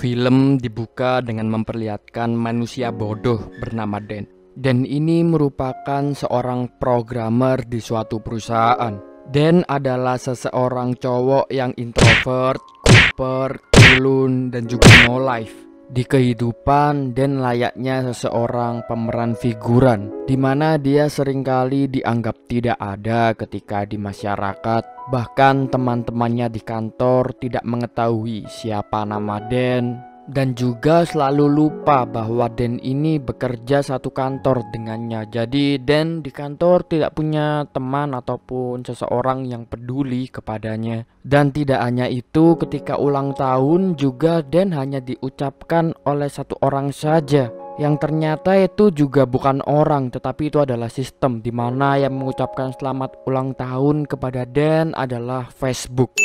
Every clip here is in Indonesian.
film dibuka dengan memperlihatkan manusia bodoh bernama Dan. Dan ini merupakan seorang programmer di suatu perusahaan. Dan adalah seseorang cowok yang introvert, kuper, culun, dan juga no life. Di kehidupan Dan layaknya seseorang pemeran figuran, di mana dia seringkali dianggap tidak ada ketika di masyarakat. Bahkan teman-temannya di kantor tidak mengetahui siapa nama Dan. Dan juga selalu lupa bahwa Dan ini bekerja satu kantor dengannya. Jadi Dan di kantor tidak punya teman ataupun seseorang yang peduli kepadanya. Dan tidak hanya itu, ketika ulang tahun juga Dan hanya diucapkan oleh satu orang saja, yang ternyata itu juga bukan orang, tetapi itu adalah sistem, di mana yang mengucapkan selamat ulang tahun kepada Dan adalah Facebook.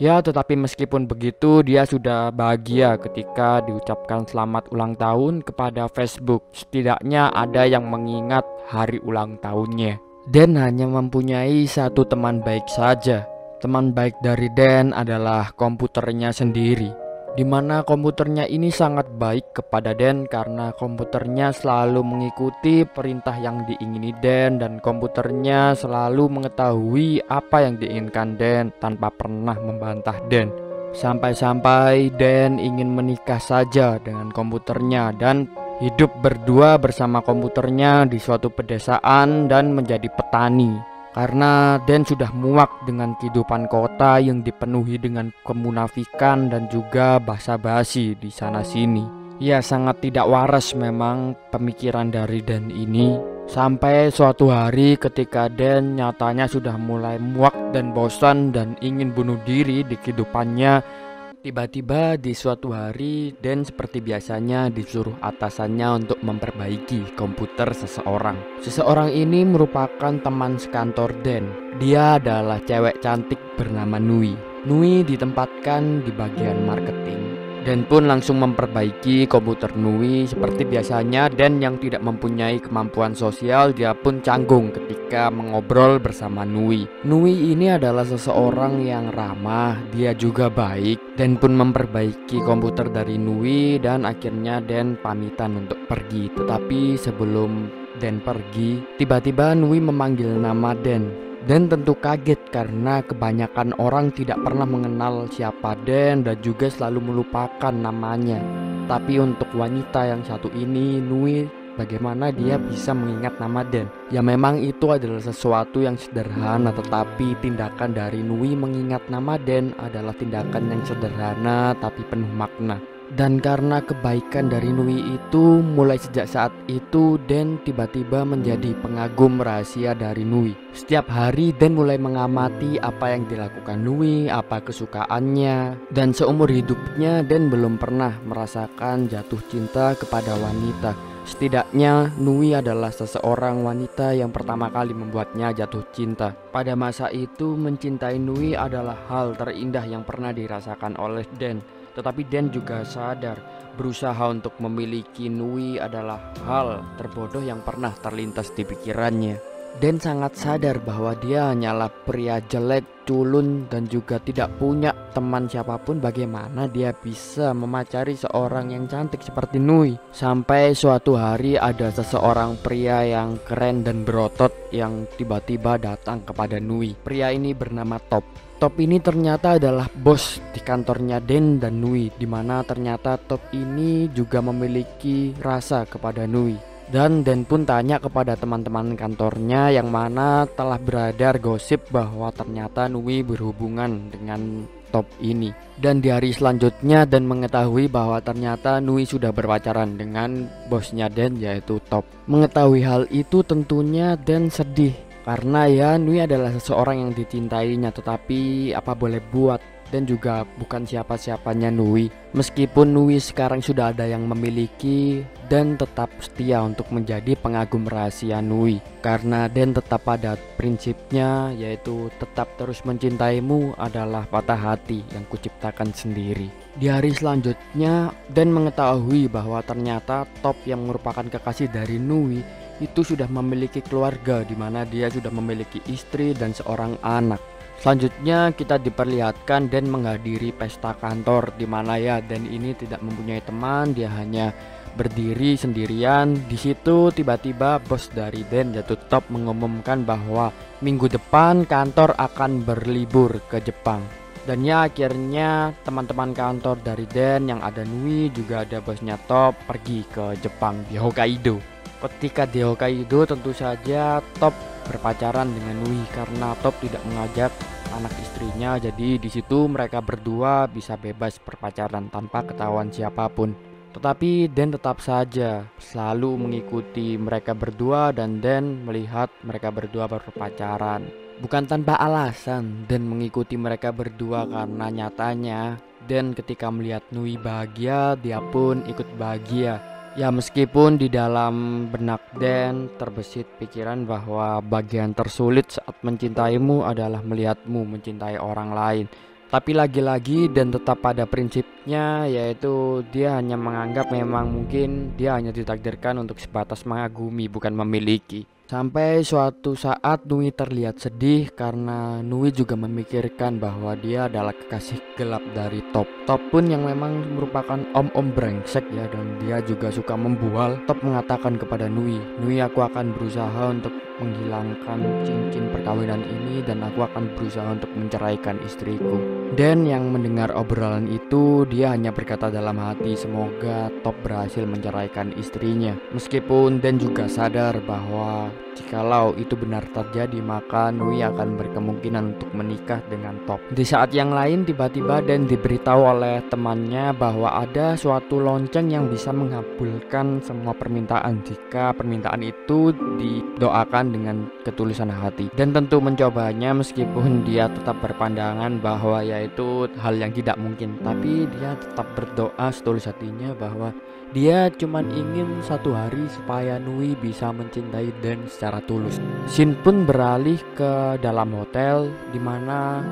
Ya, tetapi meskipun begitu, dia sudah bahagia ketika diucapkan selamat ulang tahun kepada Facebook. Setidaknya ada yang mengingat hari ulang tahunnya. Dan hanya mempunyai satu teman baik saja. Teman baik dari Dan adalah komputernya sendiri, di mana komputernya ini sangat baik kepada Dan karena komputernya selalu mengikuti perintah yang diingini Dan komputernya selalu mengetahui apa yang diinginkan Dan tanpa pernah membantah Dan. Sampai-sampai Dan ingin menikah saja dengan komputernya dan hidup berdua bersama komputernya di suatu pedesaan dan menjadi petani. Karena Dan sudah muak dengan kehidupan kota yang dipenuhi dengan kemunafikan dan juga basa-basi di sana-sini. Ya, sangat tidak waras memang pemikiran dari Dan ini. Sampai suatu hari ketika Dan nyatanya sudah mulai muak dan bosan dan ingin bunuh diri di kehidupannya, tiba-tiba di suatu hari Dan seperti biasanya disuruh atasannya untuk memperbaiki komputer seseorang. Seseorang ini merupakan teman sekantor Dan. Dia adalah cewek cantik bernama Nui. Nui ditempatkan di bagian marketing. Dan pun langsung memperbaiki komputer Nui seperti biasanya. Dan yang tidak mempunyai kemampuan sosial, dia pun canggung ketika mengobrol bersama Nui. Nui ini adalah seseorang yang ramah, dia juga baik. Dan pun memperbaiki komputer dari Nui dan akhirnya Dan pamitan untuk pergi. Tetapi sebelum Dan pergi, tiba-tiba Nui memanggil nama Dan. Dan tentu kaget karena kebanyakan orang tidak pernah mengenal siapa Dan juga selalu melupakan namanya. Tapi untuk wanita yang satu ini, Nui, bagaimana dia bisa mengingat nama Dan? Ya memang itu adalah sesuatu yang sederhana, tetapi tindakan dari Nui mengingat nama Dan adalah tindakan yang sederhana tapi penuh makna. Dan karena kebaikan dari Nui itu, mulai sejak saat itu Dan tiba-tiba menjadi pengagum rahasia dari Nui. Setiap hari Dan mulai mengamati apa yang dilakukan Nui, apa kesukaannya. Dan seumur hidupnya Dan belum pernah merasakan jatuh cinta kepada wanita. Setidaknya Nui adalah seseorang wanita yang pertama kali membuatnya jatuh cinta. Pada masa itu mencintai Nui adalah hal terindah yang pernah dirasakan oleh Dan. Tetapi Dan juga sadar berusaha untuk memiliki Nui adalah hal terbodoh yang pernah terlintas di pikirannya. Dan sangat sadar bahwa dia hanyalah pria jelek, culun, dan juga tidak punya teman siapapun. Bagaimana dia bisa memacari seorang yang cantik seperti Nui? Sampai suatu hari ada seseorang pria yang keren dan berotot yang tiba-tiba datang kepada Nui. Pria ini bernama Top. Top ini ternyata adalah bos di kantornya Dan dan Nui, di mana ternyata Top ini juga memiliki rasa kepada Nui. Dan pun tanya kepada teman-teman kantornya yang mana telah beredar gosip bahwa ternyata Nui berhubungan dengan Top ini. Dan di hari selanjutnya Dan mengetahui bahwa ternyata Nui sudah berpacaran dengan bosnya Dan, yaitu Top. Mengetahui hal itu tentunya Dan sedih. Karena ya Nui adalah seseorang yang dicintainya, tetapi apa boleh buat, Dan juga bukan siapa-siapanya Nui. Meskipun Nui sekarang sudah ada yang memiliki, Dan tetap setia untuk menjadi pengagum rahasia Nui. Karena Dan tetap pada prinsipnya, yaitu tetap terus mencintaimu adalah patah hati yang kuciptakan sendiri. Di hari selanjutnya Dan mengetahui bahwa ternyata Top yang merupakan kekasih dari Nui itu sudah memiliki keluarga, di mana dia sudah memiliki istri dan seorang anak. Selanjutnya kita diperlihatkan Dan menghadiri pesta kantor di mana ya Dan ini tidak mempunyai teman, dia hanya berdiri sendirian. Di situ tiba-tiba bos dari Dan yaitu Top mengumumkan bahwa minggu depan kantor akan berlibur ke Jepang. Dan ya akhirnya teman-teman kantor dari Dan yang ada Nui juga ada bosnya Top pergi ke Jepang di Hokkaido. Ketika di Hokkaido tentu saja Top berpacaran dengan Nui karena Top tidak mengajak anak istrinya, jadi di situ mereka berdua bisa bebas berpacaran tanpa ketahuan siapapun. Tetapi Dan tetap saja selalu mengikuti mereka berdua dan Dan melihat mereka berdua berpacaran. Bukan tanpa alasan Dan mengikuti mereka berdua karena nyatanya Dan ketika melihat Nui bahagia, dia pun ikut bahagia. Ya meskipun di dalam benak Dan terbesit pikiran bahwa bagian tersulit saat mencintaimu adalah melihatmu mencintai orang lain. Tapi lagi-lagi Dan tetap pada prinsipnya, yaitu dia hanya menganggap memang mungkin dia hanya ditakdirkan untuk sebatas mengagumi bukan memiliki. Sampai suatu saat Nui terlihat sedih karena Nui juga memikirkan bahwa dia adalah kekasih gelap dari Top. Top pun yang memang merupakan om-om brengsek ya, dan dia juga suka membual. Top mengatakan kepada Nui, Nui, aku akan berusaha untuk menghilangkan cincin perkawinan ini dan aku akan berusaha untuk menceraikan istriku. Dan yang mendengar obrolan itu, dia hanya berkata dalam hati semoga Top berhasil menceraikan istrinya. Meskipun Dan juga sadar bahwa jikalau itu benar terjadi maka Nui akan berkemungkinan untuk menikah dengan Top. Di saat yang lain tiba-tiba Dan diberitahu oleh temannya bahwa ada suatu lonceng yang bisa mengabulkan semua permintaan jika permintaan itu didoakan dengan ketulusan hati. Dan tentu mencobanya meskipun dia tetap berpandangan bahwa yaitu hal yang tidak mungkin, tapi dia tetap berdoa setulus hatinya bahwa dia cuma ingin satu hari supaya Nui bisa mencintai Dan secara tulus. Scene pun beralih ke dalam hotel di mana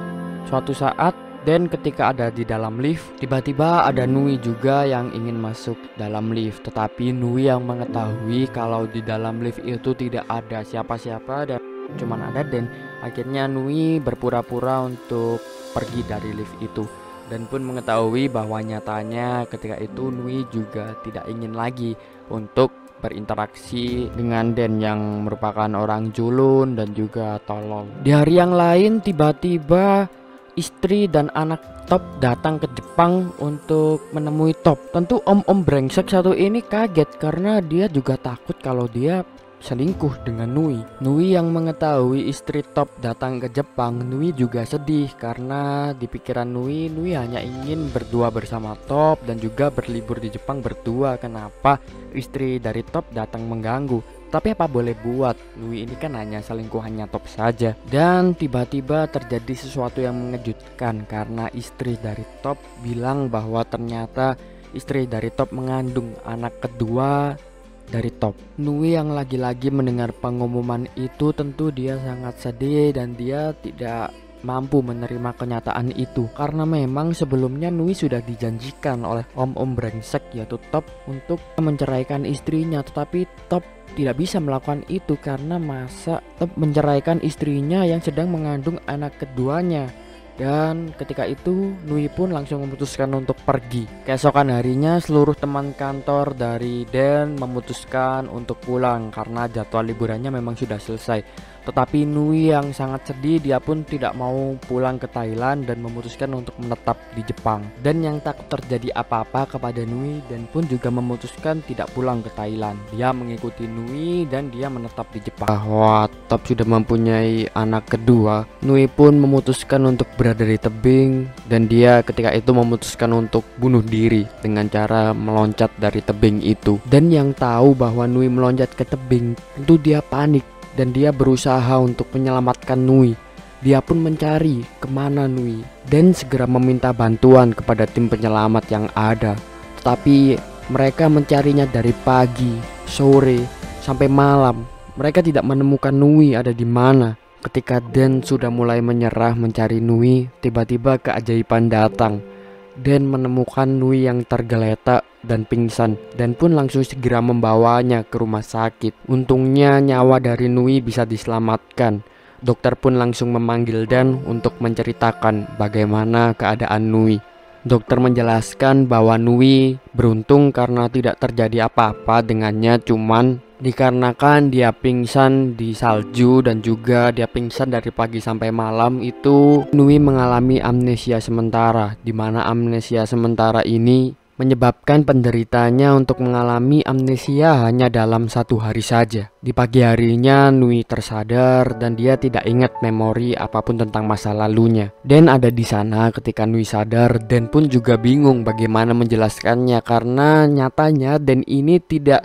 suatu saat Dan ketika ada di dalam lift, tiba-tiba ada Nui juga yang ingin masuk dalam lift. Tetapi Nui yang mengetahui kalau di dalam lift itu tidak ada siapa-siapa dan cuma ada Dan. Akhirnya Nui berpura-pura untuk pergi dari lift itu. Dan pun mengetahui bahwa nyatanya ketika itu Nui juga tidak ingin lagi untuk berinteraksi dengan Dan yang merupakan orang culun dan juga tolol. Di hari yang lain tiba-tiba istri dan anak Top datang ke Jepang untuk menemui Top. Tentu om-om brengsek satu ini kaget karena dia juga takut kalau dia selingkuh dengan Nui. Nui yang mengetahui istri Top datang ke Jepang, Nui juga sedih karena di pikiran Nui hanya ingin berdua bersama Top dan juga berlibur di Jepang berdua. Kenapa istri dari Top datang mengganggu? Tapi apa boleh buat, Nui ini kan hanya selingkuhannya Top saja. Dan tiba-tiba terjadi sesuatu yang mengejutkan karena istri dari Top bilang bahwa ternyata istri dari Top mengandung anak kedua dari Top. Nui yang lagi-lagi mendengar pengumuman itu tentu dia sangat sedih dan dia tidak mampu menerima kenyataan itu karena memang sebelumnya Nui sudah dijanjikan oleh om-om brengsek yaitu Top untuk menceraikan istrinya, tetapi Top tidak bisa melakukan itu karena masa Top menceraikan istrinya yang sedang mengandung anak keduanya. Dan ketika itu Nui pun langsung memutuskan untuk pergi. Keesokan harinya seluruh teman kantor dari Dan memutuskan untuk pulang karena jadwal liburannya memang sudah selesai. Tetapi Nui yang sangat sedih, dia pun tidak mau pulang ke Thailand dan memutuskan untuk menetap di Jepang. Dan yang takut terjadi apa-apa kepada Nui dan pun juga memutuskan tidak pulang ke Thailand. Dia mengikuti Nui dan dia menetap di Jepang. Bahwa Top sudah mempunyai anak kedua, Nui pun memutuskan untuk berada di tebing dan dia ketika itu memutuskan untuk bunuh diri dengan cara meloncat dari tebing itu. Dan yang tahu bahwa Nui meloncat ke tebing, tentu dia panik dan dia berusaha untuk menyelamatkan Nui. Dia pun mencari kemana Nui dan segera meminta bantuan kepada tim penyelamat yang ada. Tetapi mereka mencarinya dari pagi, sore, sampai malam. Mereka tidak menemukan Nui ada di mana. Ketika Dan sudah mulai menyerah mencari Nui, tiba-tiba keajaiban datang. Dan menemukan Nui yang tergeletak dan pingsan dan pun langsung segera membawanya ke rumah sakit. Untungnya nyawa dari Nui bisa diselamatkan. Dokter pun langsung memanggil Dan untuk menceritakan bagaimana keadaan Nui. Dokter menjelaskan bahwa Nui beruntung karena tidak terjadi apa-apa dengannya, cuman dikarenakan dia pingsan di salju dan juga dia pingsan dari pagi sampai malam, itu Nui mengalami amnesia sementara, di mana amnesia sementara ini menyebabkan penderitanya untuk mengalami amnesia hanya dalam 1 hari saja. Di pagi harinya Nui tersadar dan dia tidak ingat memori apapun tentang masa lalunya. Dan ada di sana ketika Nui sadar, Dan pun juga bingung bagaimana menjelaskannya karena nyatanya Dan ini tidak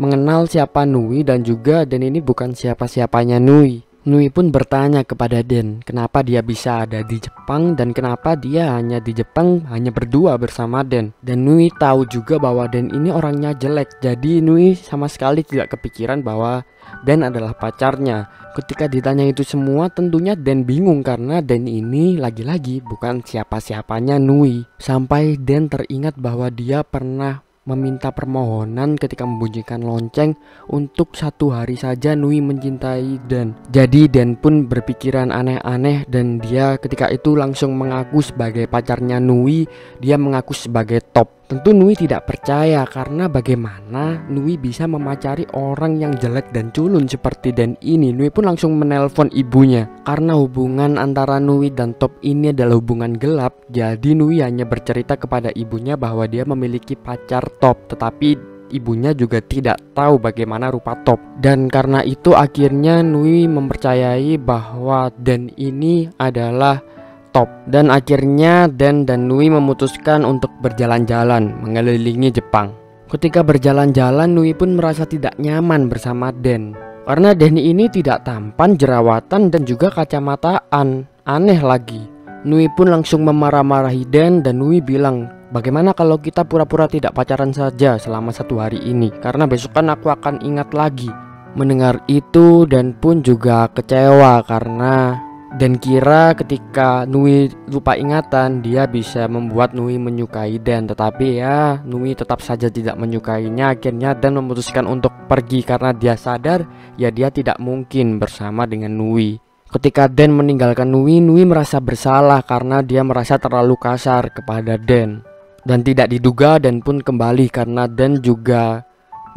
mengenal siapa Nui dan juga Dan ini bukan siapa-siapanya Nui. Nui pun bertanya kepada Den kenapa dia bisa ada di Jepang dan kenapa dia hanya di Jepang hanya berdua bersama Den. Dan Nui tahu juga bahwa Den ini orangnya jelek, jadi Nui sama sekali tidak kepikiran bahwa Den adalah pacarnya. Ketika ditanya itu semua tentunya Den bingung karena Den ini lagi-lagi bukan siapa-siapanya Nui. Sampai Den teringat bahwa dia pernah meminta permohonan ketika membunyikan lonceng untuk 1 hari saja Nui mencintai Dan. Jadi Dan pun berpikiran aneh-aneh dan dia ketika itu langsung mengaku sebagai pacarnya Nui. Dia mengaku sebagai Top. Tentu Nui tidak percaya karena bagaimana Nui bisa memacari orang yang jelek dan culun seperti Dan ini. Nui pun langsung menelpon ibunya. Karena hubungan antara Nui dan Top ini adalah hubungan gelap, jadi Nui hanya bercerita kepada ibunya bahwa dia memiliki pacar Top, tetapi ibunya juga tidak tahu bagaimana rupa Top. Dan karena itu akhirnya Nui mempercayai bahwa Dan ini adalah Top. Dan akhirnya Dan dan Nui memutuskan untuk berjalan-jalan mengelilingi Jepang. Ketika berjalan-jalan Nui pun merasa tidak nyaman bersama Dan karena Dan ini tidak tampan, jerawatan dan juga kacamataan. Aneh lagi. Nui pun langsung memarah-marahi Dan Nui bilang, bagaimana kalau kita pura-pura tidak pacaran saja selama 1 hari ini, karena besok kan aku akan ingat lagi. Mendengar itu Dan pun juga kecewa karena Dan kira ketika Nui lupa ingatan dia bisa membuat Nui menyukai Dan, tetapi ya Nui tetap saja tidak menyukainya. Akhirnya Dan memutuskan untuk pergi karena dia sadar ya dia tidak mungkin bersama dengan Nui. Ketika Dan meninggalkan Nui, Nui merasa bersalah karena dia merasa terlalu kasar kepada Dan. Dan tidak diduga Dan pun kembali karena Dan juga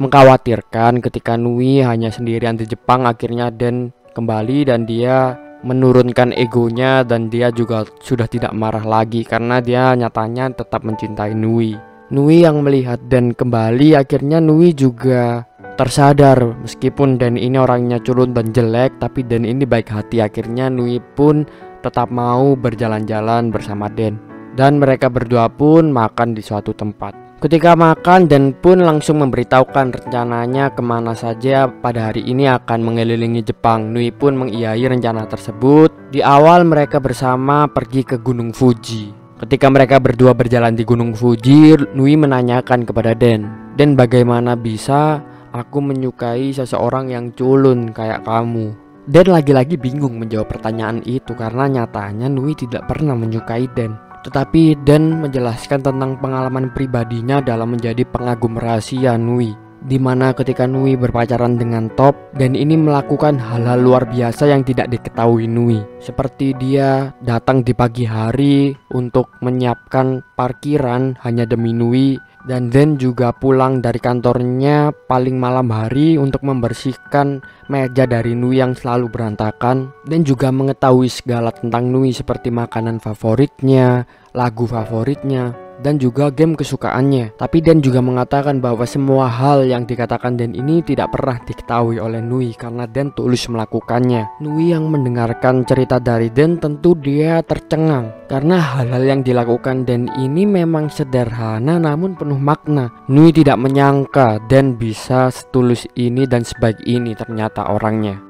mengkhawatirkan ketika Nui hanya sendirian di Jepang. Akhirnya Dan kembali dan dia menurunkan egonya dan dia juga sudah tidak marah lagi karena dia nyatanya tetap mencintai Nui. Nui yang melihat Dan kembali, akhirnya Nui juga tersadar meskipun Dan ini orangnya culun dan jelek, tapi Dan ini baik hati. Akhirnya Nui pun tetap mau berjalan-jalan bersama Dan mereka berdua pun makan di suatu tempat. Ketika makan, Dan pun langsung memberitahukan rencananya kemana saja pada hari ini akan mengelilingi Jepang. Nui pun mengiyai rencana tersebut. Di awal mereka bersama pergi ke Gunung Fuji. Ketika mereka berdua berjalan di Gunung Fuji, Nui menanyakan kepada Dan bagaimana bisa aku menyukai seseorang yang culun kayak kamu? Dan lagi-lagi bingung menjawab pertanyaan itu karena nyatanya Nui tidak pernah menyukai Dan. Tetapi Dan menjelaskan tentang pengalaman pribadinya dalam menjadi pengagum rahasia Nui, dimana ketika Nui berpacaran dengan Top, Dan ini melakukan hal-hal luar biasa yang tidak diketahui Nui. Seperti dia datang di pagi hari untuk menyiapkan parkiran hanya demi Nui, dan Dan juga pulang dari kantornya paling malam hari untuk membersihkan meja dari Nui yang selalu berantakan. Dan juga mengetahui segala tentang Nui seperti makanan favoritnya, lagu favoritnya, dan juga game kesukaannya. Tapi Dan juga mengatakan bahwa semua hal yang dikatakan Dan ini tidak pernah diketahui oleh Nui karena Dan tulus melakukannya. Nui yang mendengarkan cerita dari Dan tentu dia tercengang karena hal-hal yang dilakukan Dan ini memang sederhana namun penuh makna. Nui tidak menyangka Dan bisa setulus ini dan sebaik ini ternyata orangnya.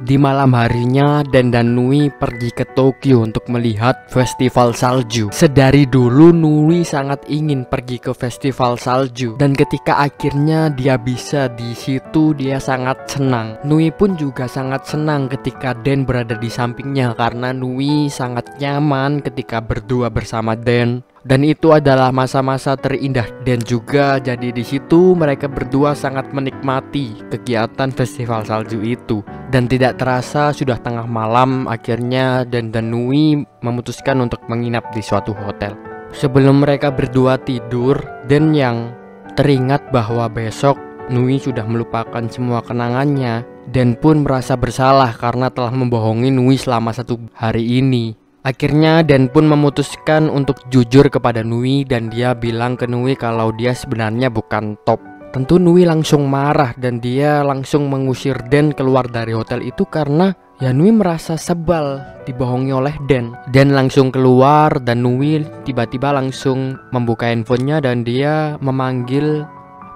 Di malam harinya Dan Nui pergi ke Tokyo untuk melihat festival salju. Sedari dulu Nui sangat ingin pergi ke festival salju, dan ketika akhirnya dia bisa di situ dia sangat senang. Nui pun juga sangat senang ketika Dan berada di sampingnya karena Nui sangat nyaman ketika berdua bersama Dan. Dan itu adalah masa-masa terindah Dan juga. Jadi di situ mereka berdua sangat menikmati kegiatan festival salju itu. Dan tidak terasa sudah tengah malam, akhirnya Dan dan Nui memutuskan untuk menginap di suatu hotel. Sebelum mereka berdua tidur, Dan yang teringat bahwa besok Nui sudah melupakan semua kenangannya. Dan pun merasa bersalah karena telah membohongi Nui selama 1 hari ini. Akhirnya Dan pun memutuskan untuk jujur kepada Nui dan dia bilang ke Nui kalau dia sebenarnya bukan Top. Tentu Nui langsung marah dan dia langsung mengusir Dan keluar dari hotel itu karena ya Nui merasa sebal dibohongi oleh Dan. Dan langsung keluar dan Nui tiba-tiba langsung membuka handphonenya dan dia memanggil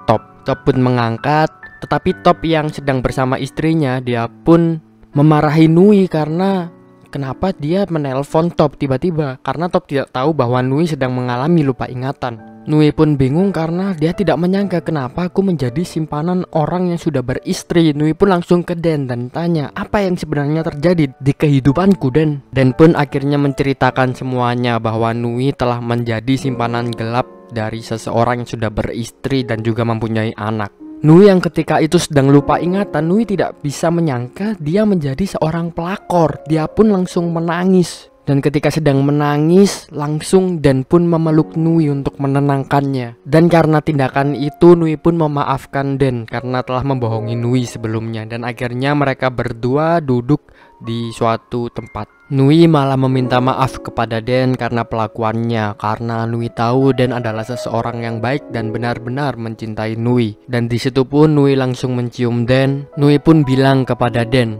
Top. Top pun mengangkat, tetapi Top yang sedang bersama istrinya dia pun memarahi Nui karena kenapa dia menelpon Top tiba-tiba, karena Top tidak tahu bahwa Nui sedang mengalami lupa ingatan. Nui pun bingung karena dia tidak menyangka kenapa aku menjadi simpanan orang yang sudah beristri. Nui pun langsung ke Dan dan tanya apa yang sebenarnya terjadi di kehidupanku. Dan pun akhirnya menceritakan semuanya bahwa Nui telah menjadi simpanan gelap dari seseorang yang sudah beristri dan juga mempunyai anak. Nui yang ketika itu sedang lupa ingatan, Nui tidak bisa menyangka dia menjadi seorang pelakor. Dia pun langsung menangis. Dan ketika sedang menangis, langsung Dan pun memeluk Nui untuk menenangkannya. Dan karena tindakan itu, Nui pun memaafkan Dan karena telah membohongi Nui sebelumnya. Dan akhirnya mereka berdua duduk di suatu tempat. Nui malah meminta maaf kepada Dan karena pelakuannya, karena Nui tahu Dan adalah seseorang yang baik dan benar-benar mencintai Nui. Dan di situ pun Nui langsung mencium Dan. Nui pun bilang kepada Dan,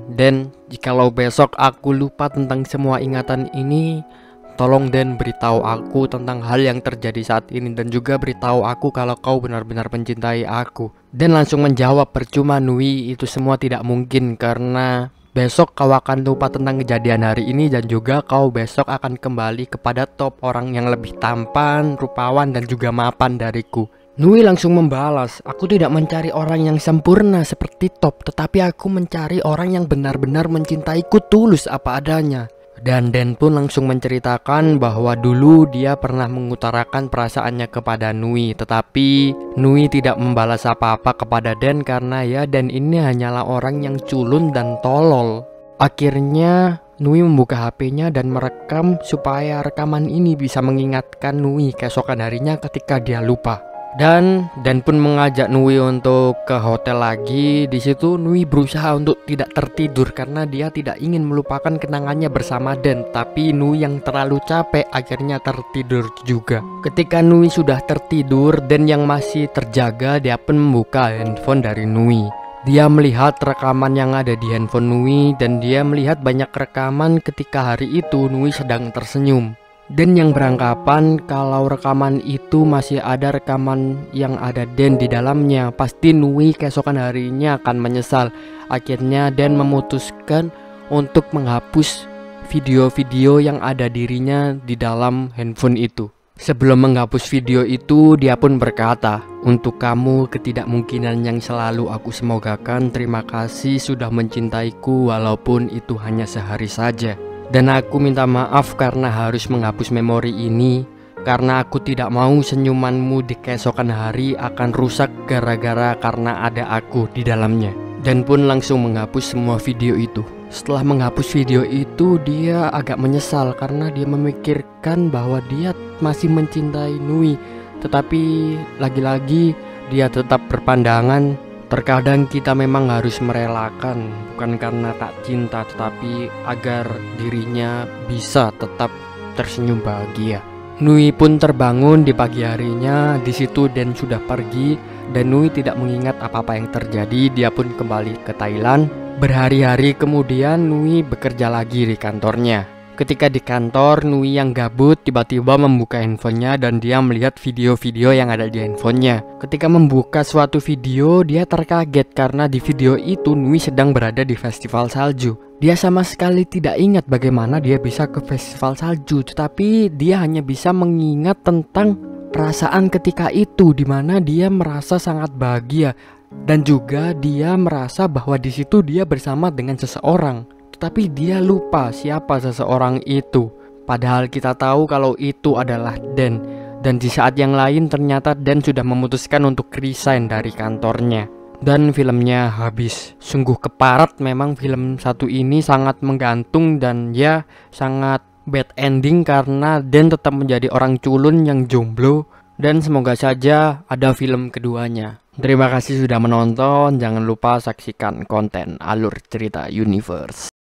jikalau besok aku lupa tentang semua ingatan ini, tolong Dan beritahu aku tentang hal yang terjadi saat ini dan juga beritahu aku kalau kau benar-benar mencintai aku. Dan langsung menjawab, percuma Nui, itu semua tidak mungkin karena besok kau akan lupa tentang kejadian hari ini dan juga kau besok akan kembali kepada Top, orang yang lebih tampan, rupawan dan juga mapan dariku. Nui langsung membalas, aku tidak mencari orang yang sempurna seperti Top, tetapi aku mencari orang yang benar-benar mencintaiku tulus apa adanya. Dan Dan pun langsung menceritakan bahwa dulu dia pernah mengutarakan perasaannya kepada Nui, tetapi Nui tidak membalas apa-apa kepada Dan karena ya Dan ini hanyalah orang yang culun dan tolol. Akhirnya Nui membuka HP-nya dan merekam supaya rekaman ini bisa mengingatkan Nui keesokan harinya ketika dia lupa. Dan pun mengajak Nui untuk ke hotel lagi. Di situ Nui berusaha untuk tidak tertidur karena dia tidak ingin melupakan kenangannya bersama Dan. Tapi Nui yang terlalu capek akhirnya tertidur juga. Ketika Nui sudah tertidur, Dan yang masih terjaga dia pun membuka handphone dari Nui. Dia melihat rekaman yang ada di handphone Nui dan dia melihat banyak rekaman ketika hari itu Nui sedang tersenyum. Dan yang beranggapan kalau rekaman itu masih ada rekaman yang ada Dan di dalamnya, pasti Nui keesokan harinya akan menyesal. Akhirnya Dan memutuskan untuk menghapus video-video yang ada dirinya di dalam handphone itu. Sebelum menghapus video itu, dia pun berkata, untuk kamu ketidakmungkinan yang selalu aku semogakan, terima kasih sudah mencintaiku walaupun itu hanya sehari saja. Dan aku minta maaf karena harus menghapus memori ini, karena aku tidak mau senyumanmu di keesokan hari akan rusak gara-gara karena ada aku di dalamnya. Dan pun langsung menghapus semua video itu. Setelah menghapus video itu, dia agak menyesal karena dia memikirkan bahwa dia masih mencintai Nui. Tetapi lagi-lagi dia tetap berpandangan, terkadang kita memang harus merelakan, bukan karena tak cinta, tetapi agar dirinya bisa tetap tersenyum bahagia. Nui pun terbangun di pagi harinya. Di situ Dan sudah pergi dan Nui tidak mengingat apa-apa yang terjadi. Dia pun kembali ke Thailand. Berhari-hari kemudian Nui bekerja lagi di kantornya. Ketika di kantor, Nui yang gabut tiba-tiba membuka handphonenya dan dia melihat video-video yang ada di handphonenya. Ketika membuka suatu video, dia terkaget karena di video itu Nui sedang berada di festival salju. Dia sama sekali tidak ingat bagaimana dia bisa ke festival salju, tetapi dia hanya bisa mengingat tentang perasaan ketika itu, di mana dia merasa sangat bahagia dan juga dia merasa bahwa di situ dia bersama dengan seseorang. Tetapi dia lupa siapa seseorang itu. Padahal kita tahu kalau itu adalah Dan. Dan di saat yang lain ternyata Dan sudah memutuskan untuk resign dari kantornya. dan filmnya habis. Sungguh keparat memang film satu ini, sangat menggantung dan ya sangat bad ending karena Dan tetap menjadi orang culun yang jomblo. Dan semoga saja ada film keduanya. Terima kasih sudah menonton. Jangan lupa saksikan konten Alur Cerita Universe.